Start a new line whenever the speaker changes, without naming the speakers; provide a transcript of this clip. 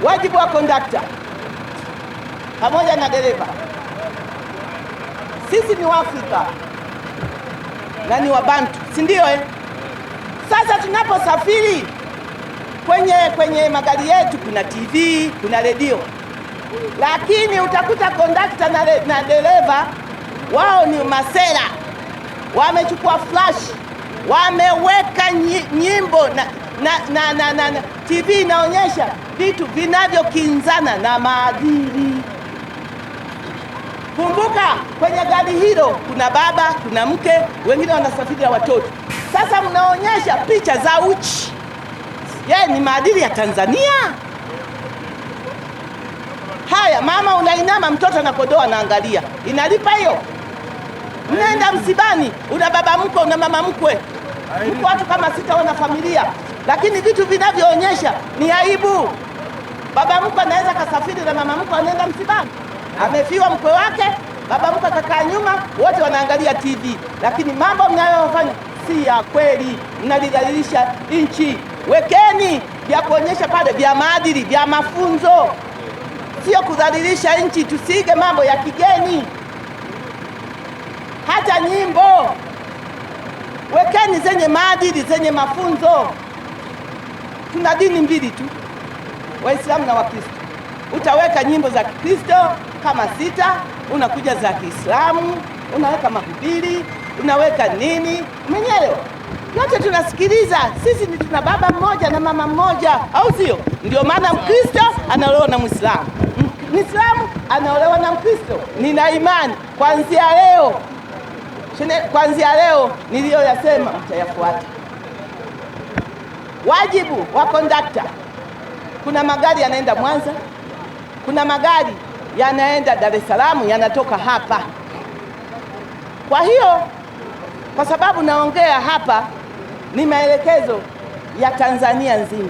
Wajibu wa kondakta pamoja na dereva, sisi ni Waafrika na ni Wabantu, si ndio? Sasa tunaposafiri kwenye magari yetu kuna TV, kuna redio, lakini utakuta kondakta na dereva wao ni masera, wamechukua flash, wameweka nyimbo na TV inaonyesha vitu vinavyokinzana na maadili. Kumbuka kwenye gari hilo kuna baba, kuna mke, wengine wanasafiri na watoto. Sasa mnaonyesha picha za uchi. Ni maadili ya Tanzania haya? Mama unainama, mtoto anakodoa, anaangalia, inalipa hiyo? Mnaenda msibani, una baba mkwe, una mama mkwe, mko watu kama 6 wana familia, lakini vitu vinavyoonyesha ni aibu. Baba mkwe anaweza kasafiri na mama mkwe, anaenda msibani, amefiwa mkwe wake, baba mkwe akakaa nyuma, wote wanaangalia TV, lakini mambo mnayofanya si ya kweli, mnalidhalilisha nchi. Wekeni vya kuonyesha pale, vya maadili, vya mafunzo, sio kudhalilisha nchi. Tusige mambo ya kigeni. Hata nyimbo wekeni zenye maadili, zenye mafunzo. Tuna dini mbili tu, Waislamu na Wakristo. Utaweka nyimbo za Kikristo kama 6, unakuja za Kiislamu, unaweka mahubiri, unaweka nini, mwenyewe yote tunasikiliza. Sisi ni tuna baba mmoja na mama mmoja, au sio? Ndio maana Mkristo anaolewa na Muislamu, Muislamu anaolewa na Mkristo. Nina imani kuanzia leo niliyoyasema mtayafuata. Wajibu wa kondakta, kuna magari yanaenda Mwanza, kuna magari yanaenda Dar es Salaam, yanatoka hapa. Kwa hiyo, kwa sababu naongea hapa, ni maelekezo ya Tanzania nzima.